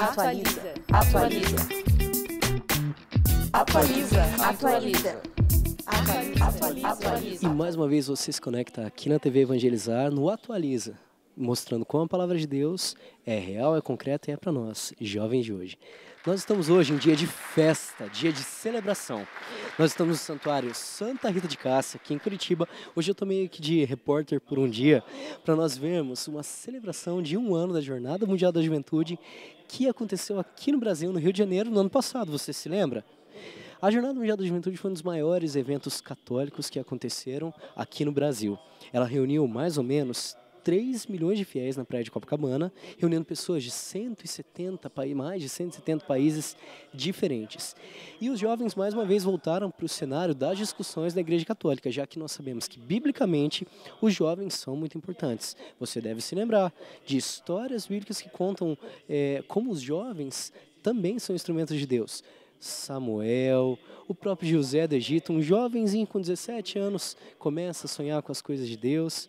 Atualiza. Atualiza. Atualiza. Atualiza. E mais uma vez você se conecta aqui na TV Evangelizar no Atualiza, mostrando como a palavra de Deus é real, é concreta e é para nós, jovens de hoje. Nós estamos hoje em dia de festa, dia de celebração. Nós estamos no Santuário Santa Rita de Cássia, aqui em Curitiba. Hoje eu estou meio que de repórter por um dia, para nós vermos uma celebração de 1 ano da Jornada Mundial da Juventude, que aconteceu aqui no Brasil, no Rio de Janeiro, no ano passado. Você se lembra? A Jornada Mundial da Juventude foi um dos maiores eventos católicos que aconteceram aqui no Brasil. Ela reuniu mais ou menos 3 milhões de fiéis na praia de Copacabana, reunindo pessoas de mais de 170 países diferentes. E os jovens, mais uma vez, voltaram para o cenário das discussões da Igreja Católica, já que nós sabemos que, biblicamente, os jovens são muito importantes. Você deve se lembrar de histórias bíblicas que contam como os jovens também são instrumentos de Deus. Samuel, o próprio José do Egito, um jovenzinho com 17 anos, começa a sonhar com as coisas de Deus.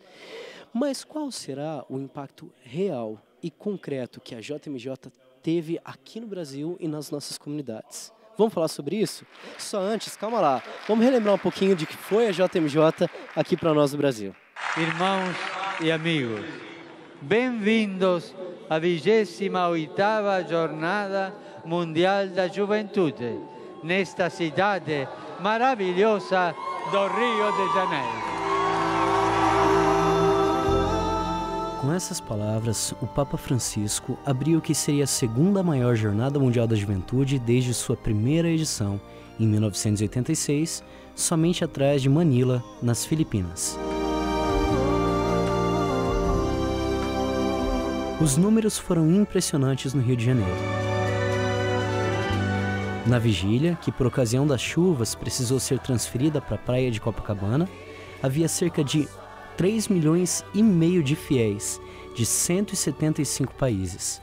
Mas qual será o impacto real e concreto que a JMJ teve aqui no Brasil e nas nossas comunidades? Vamos falar sobre isso? Só antes, calma lá, vamos relembrar um pouquinho de que foi a JMJ aqui para nós no Brasil. Irmãos e amigos, bem-vindos à 28ª Jornada Mundial da Juventude, nesta cidade maravilhosa do Rio de Janeiro. Com essas palavras, o Papa Francisco abriu o que seria a segunda maior Jornada Mundial da Juventude desde sua primeira edição, em 1986, somente atrás de Manila, nas Filipinas. Os números foram impressionantes no Rio de Janeiro. Na vigília, que por ocasião das chuvas precisou ser transferida para a praia de Copacabana, havia cerca de 3 milhões e meio de fiéis de 175 países.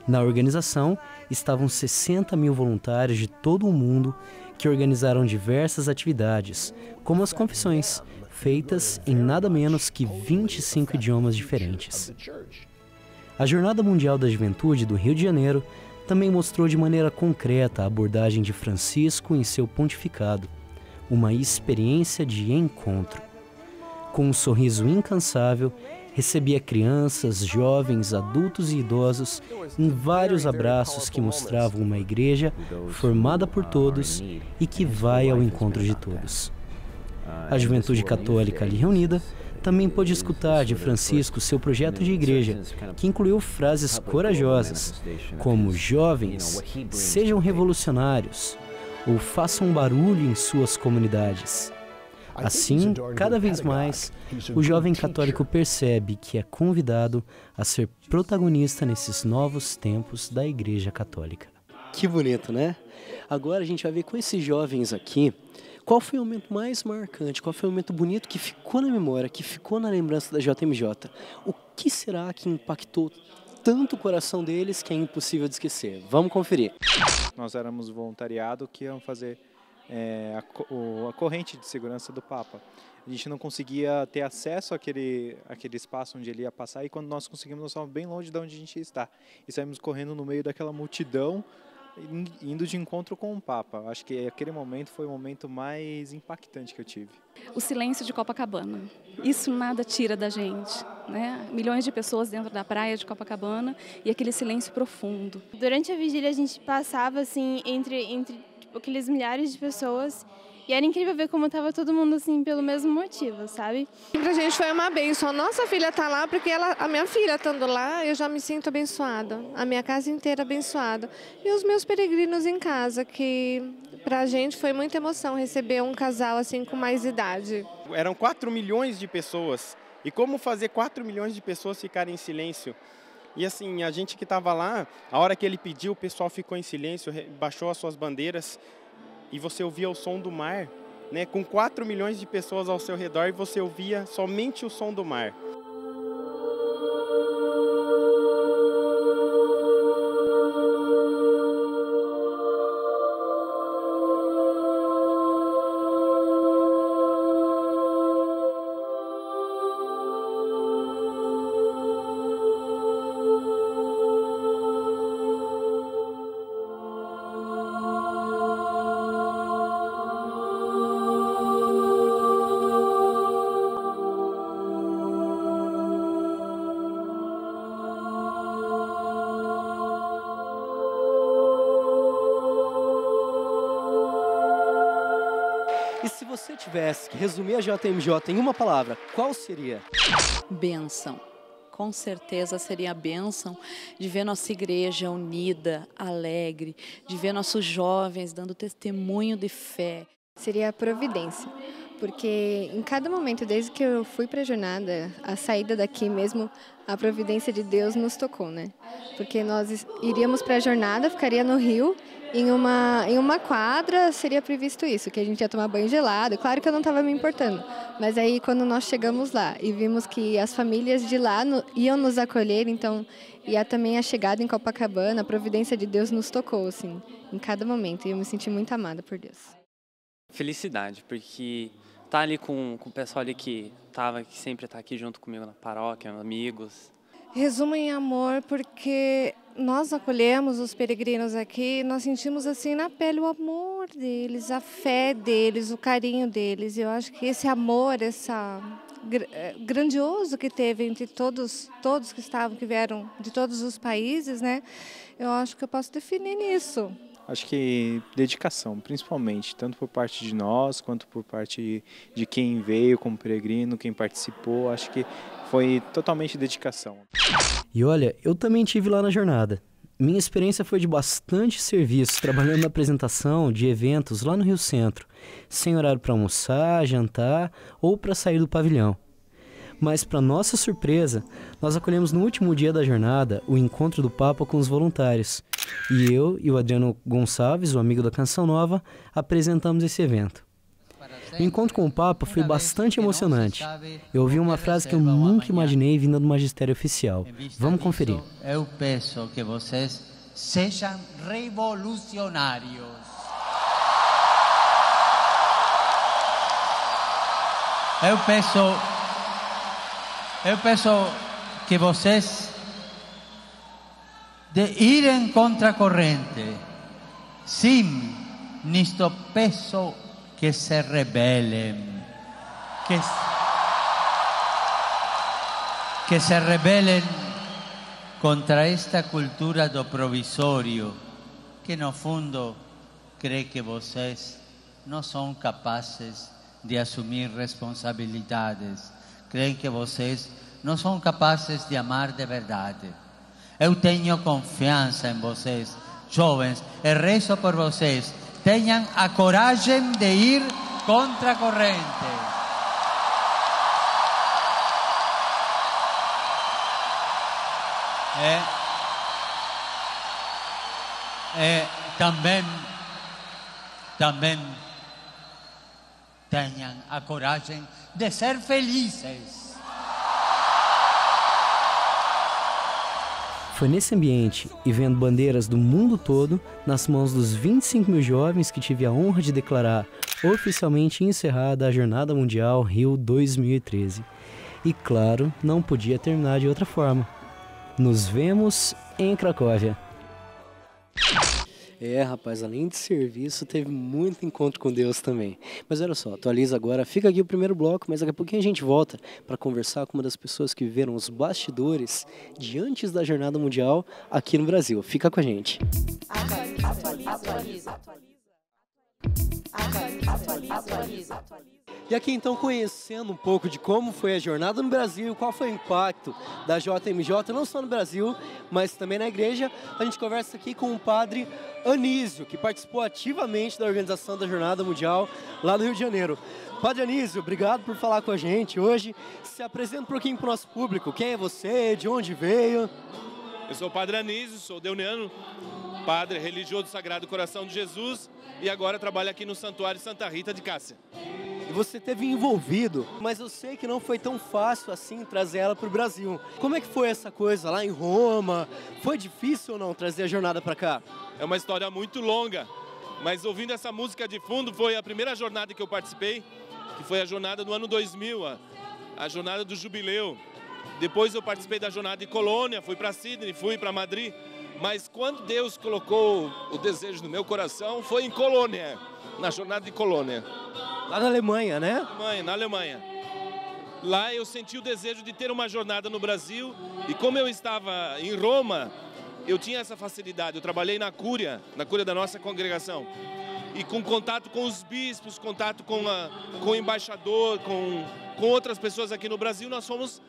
Na organização estavam 60 mil voluntários de todo o mundo que organizaram diversas atividades, como as confissões, feitas em nada menos que 25 idiomas diferentes. A Jornada Mundial da Juventude do Rio de Janeiro também mostrou de maneira concreta a abordagem de Francisco em seu pontificado, uma experiência de encontro. Com um sorriso incansável, recebia crianças, jovens, adultos e idosos em vários abraços que mostravam uma igreja formada por todos e que vai ao encontro de todos. A juventude católica ali reunida também pôde escutar de Francisco seu projeto de igreja, que incluiu frases corajosas, como jovens, sejam revolucionários, ou façam barulho em suas comunidades. Assim, cada vez mais, o jovem católico percebe que é convidado a ser protagonista nesses novos tempos da Igreja Católica. Que bonito, né? Agora a gente vai ver com esses jovens aqui, qual foi o momento mais marcante, qual foi o momento bonito que ficou na memória, que ficou na lembrança da JMJ. O que será que impactou tanto o coração deles que é impossível de esquecer? Vamos conferir. Nós éramos voluntariado que iam fazer a corrente de segurança do Papa. A gente não conseguia ter acesso àquele espaço onde ele ia passar, e quando nós conseguimos, nós estávamos bem longe de onde a gente está. E saímos correndo no meio daquela multidão, indo de encontro com o Papa. Acho que aquele momento foi o momento mais impactante que eu tive. O silêncio de Copacabana. Isso nada tira da gente, né? Milhões de pessoas dentro da praia de Copacabana e aquele silêncio profundo. Durante a vigília a gente passava assim entre aqueles milhares de pessoas, e era incrível ver como estava todo mundo assim pelo mesmo motivo, sabe? Pra gente foi uma bênção. Nossa filha tá lá porque a minha filha estando lá, eu já me sinto abençoada. A minha casa inteira abençoada. E os meus peregrinos em casa, que pra gente foi muita emoção receber um casal assim com mais idade. Eram 4 milhões de pessoas. E como fazer 4 milhões de pessoas ficarem em silêncio? E assim, a gente que estava lá, a hora que ele pediu, o pessoal ficou em silêncio, baixou as suas bandeiras, e você ouvia o som do mar, né? Com 4 milhões de pessoas ao seu redor, e você ouvia somente o som do mar. você tivesse que resumir a JMJ em uma palavra, qual seria? Bênção. Com certeza seria a bênção de ver nossa igreja unida, alegre, de ver nossos jovens dando testemunho de fé. Seria a providência, porque em cada momento, desde que eu fui para a jornada, a saída daqui mesmo, a providência de Deus nos tocou, né? Porque nós iríamos para a jornada, ficaria no rio, em uma quadra seria previsto isso, que a gente ia tomar banho gelado. Claro que eu não estava me importando, mas aí quando nós chegamos lá e vimos que as famílias de lá iam nos acolher, então, e também a chegada em Copacabana, a providência de Deus nos tocou, assim, em cada momento, e eu me senti muito amada por Deus. Felicidade, porque tá ali com o pessoal ali que sempre está aqui junto comigo na paróquia, amigos. Resumo em amor, porque nós acolhemos os peregrinos aqui, nós sentimos assim na pele o amor deles, a fé deles, o carinho deles. Eu acho que esse amor, grandioso que teve entre todos que vieram de todos os países, né? Eu acho que eu posso definir nisso. Acho que dedicação, principalmente, tanto por parte de nós, quanto por parte de quem veio como peregrino, quem participou. Acho que foi totalmente dedicação. E olha, eu também estive lá na jornada. Minha experiência foi de bastante serviço, trabalhando na apresentação de eventos lá no Rio Centro, sem horário para almoçar, jantar ou para sair do pavilhão. Mas, para nossa surpresa, nós acolhemos no último dia da jornada o encontro do Papa com os voluntários. E eu e o Adriano Gonçalves, o amigo da Canção Nova, apresentamos esse evento. O encontro com o Papa foi bastante emocionante. Eu ouvi uma frase que eu nunca imaginei vinda do magistério oficial. Vamos conferir. Eu peço que vocês sejam revolucionários. Eu peço que vocês de irem contra a corrente. Sim, nisto peço que se rebelem. Que se rebelem contra esta cultura do provisório, que no fundo crê que vocês não são capazes de assumir responsabilidades. Creem que vocês não são capazes de amar de verdade. Eu tenho confiança em vocês, jovens, e rezo por vocês. Tenham a coragem de ir contra a corrente. Também tenham a coragem de ser felizes. Foi nesse ambiente e vendo bandeiras do mundo todo nas mãos dos 25 mil jovens que tive a honra de declarar oficialmente encerrada a Jornada Mundial Rio 2013. E claro, não podia terminar de outra forma. Nos vemos em Cracóvia. Rapaz, além de serviço, teve muito encontro com Deus também. Mas olha só, atualiza agora, fica aqui o primeiro bloco, mas daqui a pouquinho a gente volta para conversar com uma das pessoas que viveram os bastidores de antes da Jornada Mundial aqui no Brasil. Fica com a gente. Atualiza. E aqui então conhecendo um pouco de como foi a jornada no Brasil, qual foi o impacto da JMJ, não só no Brasil, mas também na igreja, a gente conversa aqui com o padre Anísio, que participou ativamente da organização da Jornada Mundial lá no Rio de Janeiro. Padre Anísio, obrigado por falar com a gente hoje. Se apresenta um pouquinho para o nosso público. Quem é você? De onde veio? Eu sou o Padre Anísio, sou deuniano, padre religioso do Sagrado Coração de Jesus e agora trabalho aqui no Santuário Santa Rita de Cássia. E você esteve envolvido, mas eu sei que não foi tão fácil assim trazer ela para o Brasil. Como é que foi essa coisa lá em Roma? Foi difícil ou não trazer a jornada para cá? É uma história muito longa, mas ouvindo essa música de fundo foi a primeira jornada que eu participei, que foi a jornada do ano 2000, a jornada do Jubileu. Depois eu participei da jornada de Colônia, fui para Sydney, fui para Madrid, mas quando Deus colocou o desejo no meu coração foi em Colônia, na jornada de Colônia. Lá na Alemanha, né? Na Alemanha. Lá eu senti o desejo de ter uma jornada no Brasil e como eu estava em Roma, eu tinha essa facilidade. Eu trabalhei na cúria da nossa congregação. e com contato com os bispos, contato com o embaixador, com outras pessoas aqui no Brasil, nós fomos,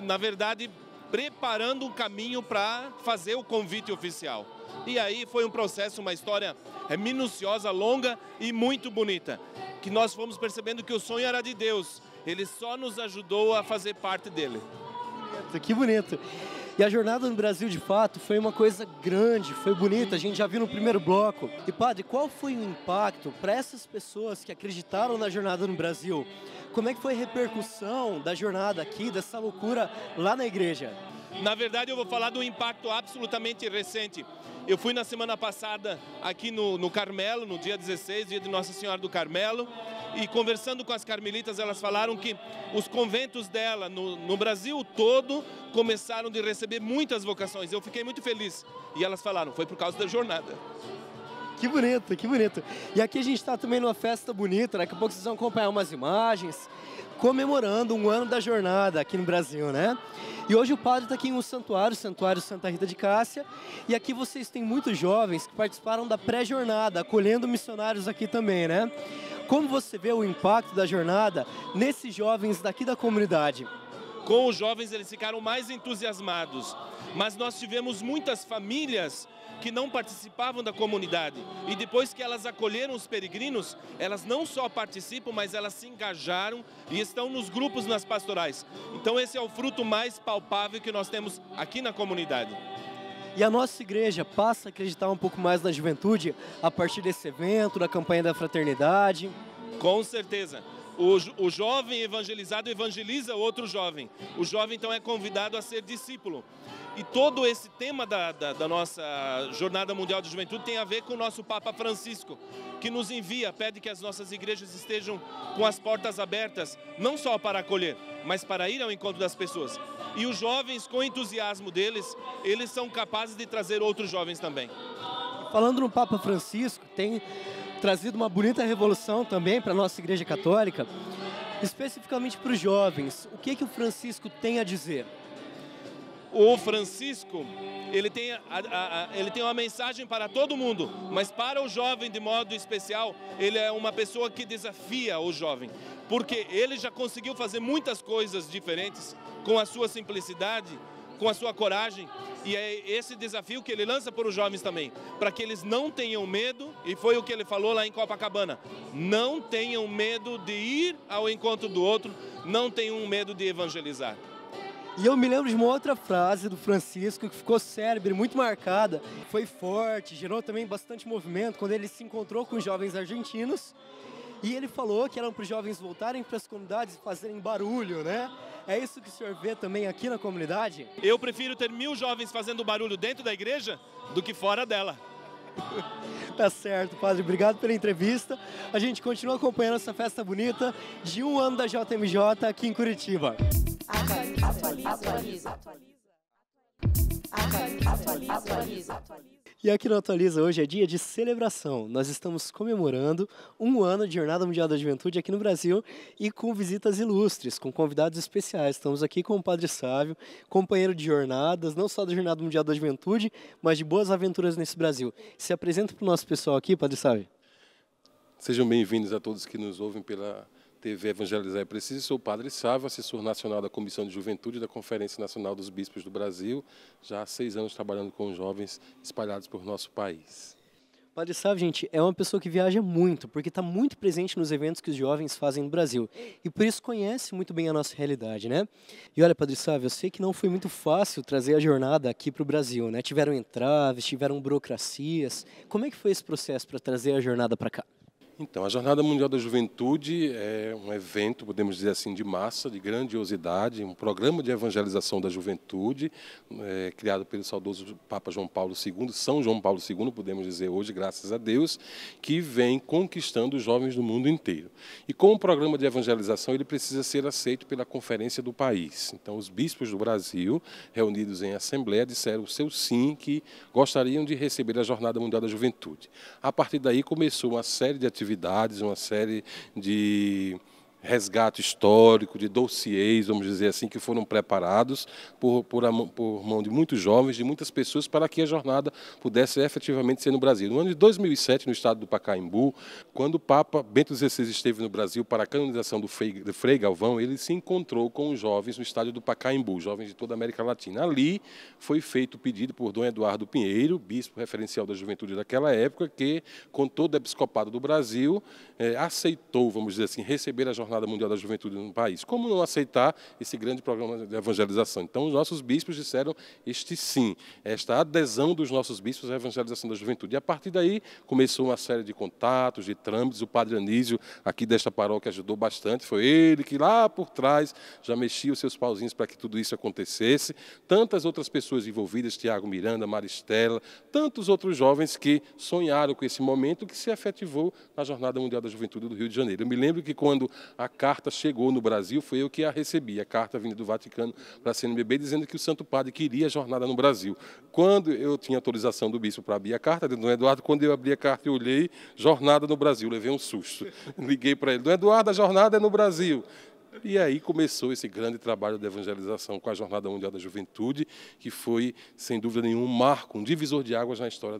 na verdade, preparando um caminho para fazer o convite oficial. E aí foi um processo, uma história minuciosa, longa e muito bonita, que nós fomos percebendo que o sonho era de Deus, ele só nos ajudou a fazer parte dele. Que bonito! E a jornada no Brasil, de fato, foi uma coisa grande, foi bonita, a gente já viu no primeiro bloco. E, padre, qual foi o impacto para essas pessoas que acreditaram na jornada no Brasil? Como é que foi a repercussão da jornada aqui, dessa loucura lá na igreja? Na verdade, eu vou falar do impacto absolutamente recente. Eu fui na semana passada aqui no Carmelo, no dia 16, dia de Nossa Senhora do Carmelo, e conversando com as carmelitas, elas falaram que os conventos dela no Brasil todo começaram a receber muitas vocações. Eu fiquei muito feliz. E elas falaram, foi por causa da jornada. Que bonito, que bonito. E aqui a gente está também numa festa bonita, daqui a pouco vocês vão acompanhar umas imagens comemorando um ano da jornada aqui no Brasil, né? E hoje o padre está aqui em um santuário, o Santuário Santa Rita de Cássia, e aqui vocês têm muitos jovens que participaram da pré-jornada, acolhendo missionários aqui também, né? Como você vê o impacto da jornada nesses jovens daqui da comunidade? Com os jovens eles ficaram mais entusiasmados, mas nós tivemos muitas famílias que não participavam da comunidade. E depois que elas acolheram os peregrinos, elas não só participam, mas elas se engajaram e estão nos grupos, nas pastorais. Então esse é o fruto mais palpável que nós temos aqui na comunidade. E a nossa igreja passa a acreditar um pouco mais na juventude a partir desse evento, da campanha da fraternidade? Com certeza. O jovem evangelizado evangeliza outro jovem. O jovem, então, é convidado a ser discípulo. E todo esse tema da nossa Jornada Mundial da Juventude tem a ver com o nosso Papa Francisco, que nos envia, pede que as nossas igrejas estejam com as portas abertas, não só para acolher, mas para ir ao encontro das pessoas. E os jovens, com o entusiasmo deles, eles são capazes de trazer outros jovens também. Falando no Papa Francisco, tem trazido uma bonita revolução também para a nossa Igreja Católica, especificamente para os jovens. O que o Francisco tem a dizer? O Francisco, ele tem uma mensagem para todo mundo, mas para o jovem de modo especial, ele é uma pessoa que desafia o jovem, porque ele já conseguiu fazer muitas coisas diferentes com a sua simplicidade, com a sua coragem, e é esse desafio que ele lança para os jovens também, para que eles não tenham medo, e foi o que ele falou lá em Copacabana, não tenham medo de ir ao encontro do outro, não tenham medo de evangelizar. E eu me lembro de uma outra frase do Francisco que ficou célebre, muito marcada, foi forte, gerou também bastante movimento, quando ele se encontrou com os jovens argentinos, e ele falou que eram para os jovens voltarem para as comunidades e fazerem barulho, né? É isso que o senhor vê também aqui na comunidade? Eu prefiro ter 1000 jovens fazendo barulho dentro da igreja do que fora dela. Tá certo, padre. Obrigado pela entrevista. A gente continua acompanhando essa festa bonita de um ano da JMJ aqui em Curitiba. Atualiza. E aqui no Atualiza hoje é dia de celebração. Nós estamos comemorando um ano de Jornada Mundial da Juventude aqui no Brasil e com visitas ilustres, com convidados especiais. Estamos aqui com o Padre Sávio, companheiro de jornadas, não só da Jornada Mundial da Juventude, mas de boas aventuras nesse Brasil. Se apresenta para o nosso pessoal aqui, Padre Sávio. Sejam bem-vindos a todos que nos ouvem pela TV Evangelizar é Preciso. Sou o Padre Sávio, assessor nacional da Comissão de Juventude da Conferência Nacional dos Bispos do Brasil, já há 6 anos trabalhando com jovens espalhados por nosso país. Padre Sávio, gente, é uma pessoa que viaja muito, porque está muito presente nos eventos que os jovens fazem no Brasil, e por isso conhece muito bem a nossa realidade, né? E olha, Padre Sávio, eu sei que não foi muito fácil trazer a jornada aqui para o Brasil, né? Tiveram entraves, tiveram burocracias. Como é que foi esse processo para trazer a jornada para cá? Então, a Jornada Mundial da Juventude é um evento, podemos dizer assim, de massa, de grandiosidade, um programa de evangelização da juventude, criado pelo saudoso Papa João Paulo II, São João Paulo II, podemos dizer hoje, graças a Deus, que vem conquistando os jovens do mundo inteiro. E como programa de evangelização, ele precisa ser aceito pela conferência do país. Então, os bispos do Brasil, reunidos em assembleia, disseram o seu sim, que gostariam de receber a Jornada Mundial da Juventude. A partir daí, começou uma série de atividades, uma série de resgate histórico, de dossiês, vamos dizer assim, que foram preparados por mão de muitos jovens, de muitas pessoas, para que a jornada pudesse efetivamente ser no Brasil. No ano de 2007, no estado do Pacaembu, quando o Papa Bento XVI esteve no Brasil para a canonização do Frei Galvão, ele se encontrou com os jovens no estádio do Pacaembu, jovens de toda a América Latina. Ali foi feito o pedido por Dom Eduardo Pinheiro, bispo referencial da juventude daquela época, que, com todo o episcopado do Brasil, aceitou, vamos dizer assim, receber a Jornada Mundial da Juventude no país. Como não aceitar esse grande programa de evangelização? Então, os nossos bispos disseram este sim, esta adesão dos nossos bispos à evangelização da juventude. E, a partir daí, começou uma série de contatos, de trâmites. O padre Anísio, aqui desta paróquia, ajudou bastante. Foi ele que, lá por trás, já mexia os seus pauzinhos para que tudo isso acontecesse. Tantas outras pessoas envolvidas, Tiago Miranda, Maristela, tantos outros jovens que sonharam com esse momento que se efetivou na Jornada Mundial da Juventude do Rio de Janeiro. Eu me lembro que, quando a carta chegou no Brasil, foi eu que a recebi, a carta vinda do Vaticano para a CNBB, dizendo que o Santo Padre queria a jornada no Brasil. Quando eu tinha autorização do bispo para abrir a carta, Dom Eduardo, quando eu abri a carta, eu olhei, jornada no Brasil, levei um susto. Liguei para ele, Dom Eduardo, a jornada é no Brasil. E aí começou esse grande trabalho de evangelização com a Jornada Mundial da Juventude, que foi, sem dúvida nenhuma, um marco, um divisor de águas na história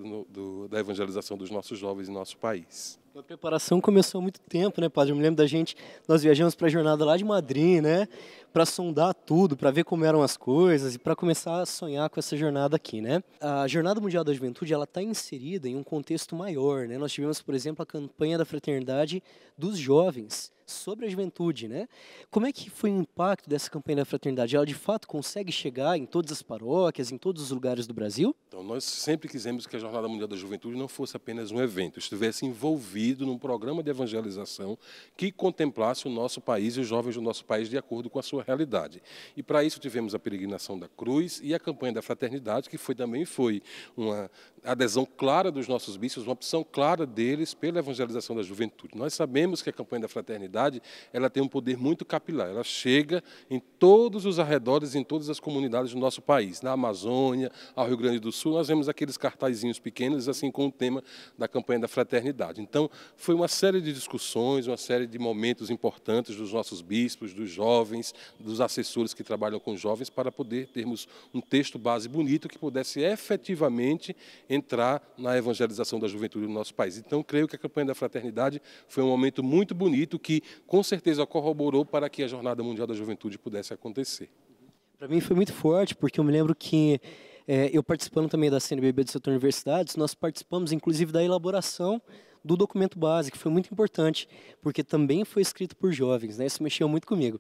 da evangelização dos nossos jovens em nosso país. A preparação começou há muito tempo, né, padre? Eu me lembro da gente, nós viajamos para a jornada lá de Madrid, né, para sondar tudo, para ver como eram as coisas e para começar a sonhar com essa jornada aqui, né? A Jornada Mundial da Juventude, ela está inserida em um contexto maior, né? Nós tivemos, por exemplo, a campanha da fraternidade dos jovens sobre a juventude, né? Como é que foi o impacto dessa campanha da fraternidade? Ela de fato consegue chegar em todas as paróquias, em todos os lugares do Brasil? Então, nós sempre quisemos que a Jornada Mundial da Juventude não fosse apenas um evento, estivesse envolvido num programa de evangelização que contemplasse o nosso país e os jovens do nosso país de acordo com a sua realidade. E para isso tivemos a peregrinação da cruz e a campanha da fraternidade, que também foi uma adesão clara dos nossos bispos, uma opção clara deles pela evangelização da juventude. Nós sabemos que a campanha da fraternidade, ela tem um poder muito capilar, ela chega em todos os arredores, em todas as comunidades do nosso país. Na Amazônia, ao Rio Grande do Sul, nós vemos aqueles cartazinhos pequenos, assim, com o tema da campanha da fraternidade. Então, foi uma série de discussões, uma série de momentos importantes dos nossos bispos, dos jovens, dos assessores que trabalham com jovens, para poder termos um texto base bonito que pudesse efetivamente entrar na evangelização da juventude do nosso país. Então, creio que a campanha da fraternidade foi um momento muito bonito que, com certeza, corroborou para que a Jornada Mundial da Juventude pudesse acontecer. Para mim foi muito forte, porque eu me lembro que eu participando também da CNBB do setor universidades, nós participamos inclusive da elaboração do documento base, que foi muito importante, porque também foi escrito por jovens, né? Isso mexeu muito comigo.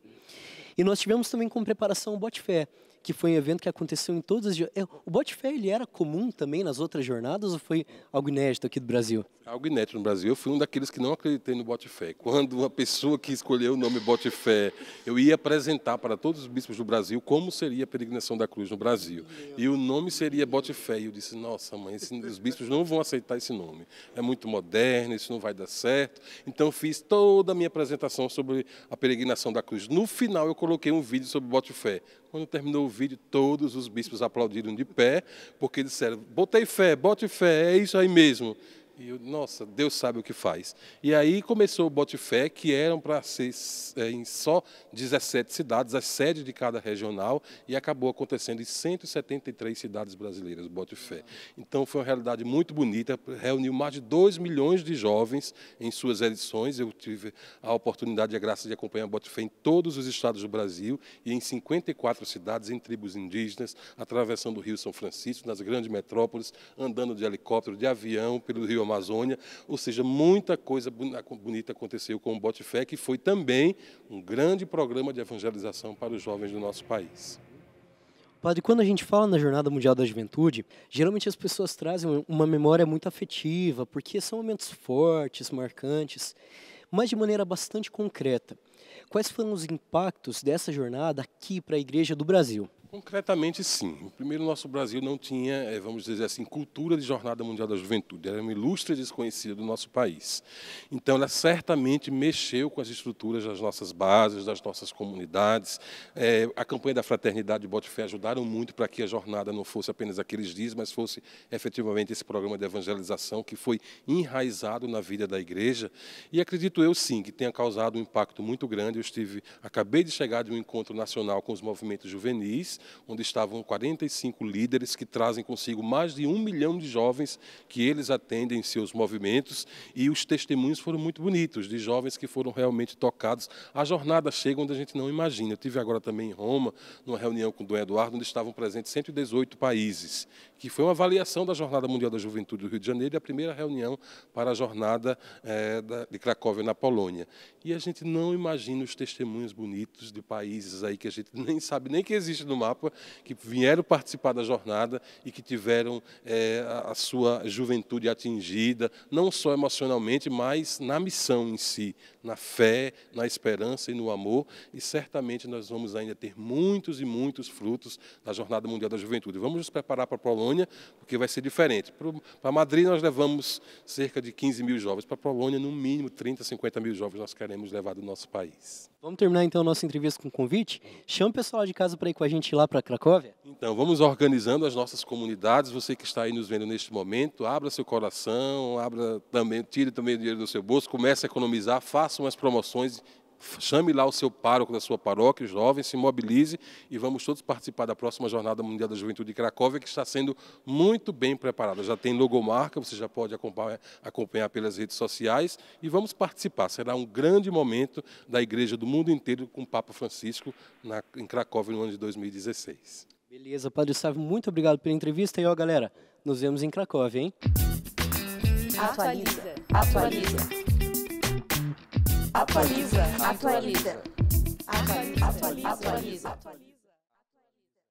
E nós tivemos também com preparação o Bote Fé, que foi um evento que aconteceu em todas as... O Bote Fé, ele era comum também nas outras jornadas ou foi algo inédito aqui do Brasil? Algo inédito no Brasil. Eu fui um daqueles que não acreditei no Bote Fé. Quando uma pessoa que escolheu o nome Bote Fé, eu ia apresentar para todos os bispos do Brasil como seria a peregrinação da cruz no Brasil. E o nome seria Bote Fé. E eu disse, nossa mãe, os bispos não vão aceitar esse nome. É muito moderno, isso não vai dar certo. Então fiz toda a minha apresentação sobre a peregrinação da cruz. No final eu coloquei um vídeo sobre Bote Fé. Quando terminou o vídeo, todos os bispos aplaudiram de pé, porque disseram, botei fé, bote fé, é isso aí mesmo. E eu, nossa, Deus sabe o que faz. E aí começou o Bote Fé, que eram para ser em só 17 cidades, as sedes de cada regional, e acabou acontecendo em 173 cidades brasileiras, o Bote Fé. Então foi uma realidade muito bonita, reuniu mais de 2 milhões de jovens em suas edições. Eu tive a oportunidade e a graça de acompanhar o Bote Fé em todos os estados do Brasil e em 54 cidades, em tribos indígenas, atravessando o Rio São Francisco, nas grandes metrópoles, andando de helicóptero, de avião, pelo Rio Amazônia, ou seja, muita coisa bonita aconteceu com o Bote Fé, que foi também um grande programa de evangelização para os jovens do nosso país. Padre, quando a gente fala na Jornada Mundial da Juventude, geralmente as pessoas trazem uma memória muito afetiva, porque são momentos fortes, marcantes, mas de maneira bastante concreta. Quais foram os impactos dessa jornada aqui para a Igreja do Brasil? Concretamente, sim. Primeiro, nosso Brasil não tinha, vamos dizer assim, cultura de Jornada Mundial da Juventude. Era uma ilustre desconhecida do nosso país. Então, ela certamente mexeu com as estruturas das nossas bases, das nossas comunidades. A campanha da Fraternidade de Bote-Fé ajudaram muito para que a jornada não fosse apenas aqueles dias, mas fosse efetivamente esse programa de evangelização que foi enraizado na vida da igreja. E acredito eu, sim, que tenha causado um impacto muito grande. Acabei de chegar de um encontro nacional com os movimentos juvenis, onde estavam 45 líderes que trazem consigo mais de 1 milhão de jovens que eles atendem em seus movimentos, e os testemunhos foram muito bonitos, de jovens que foram realmente tocados. A jornada chega onde a gente não imagina. Eu tive agora também em Roma, numa reunião com o Dom Eduardo, onde estavam presentes 118 países, que foi uma avaliação da Jornada Mundial da Juventude do Rio de Janeiro e a primeira reunião para a jornada de Cracóvia, na Polônia. E a gente não imagina os testemunhos bonitos de países aí que a gente nem sabe nem que existe no mapa, que vieram participar da jornada e que tiveram a sua juventude atingida, não só emocionalmente, mas na missão em si, na fé, na esperança e no amor. E certamente nós vamos ainda ter muitos e muitos frutos da Jornada Mundial da Juventude. Vamos nos preparar para a Polônia, porque vai ser diferente. Para Madrid nós levamos cerca de 15 mil jovens, para a Polônia no mínimo 30, 50 mil jovens nós queremos levar do nosso país. Vamos terminar então a nossa entrevista com um convite? Chama o pessoal de casa para ir com a gente lá para Cracóvia. Então, vamos organizando as nossas comunidades. Você que está aí nos vendo neste momento, abra seu coração, tire também o dinheiro do seu bolso, comece a economizar, faça umas promoções, chame lá o seu pároco da sua paróquia, os jovens, se mobilize e vamos todos participar da próxima Jornada Mundial da Juventude de Cracóvia, que está sendo muito bem preparada. Já tem logomarca, você já pode acompanhar pelas redes sociais e vamos participar. Será um grande momento da Igreja do mundo inteiro com o Papa Francisco em Cracóvia no ano de 2016. Beleza, Padre Sávio, muito obrigado pela entrevista. E ó, galera, nos vemos em Cracóvia, hein? Atualiza, atualiza. Atualiza, atualiza. Atualiza, atualiza.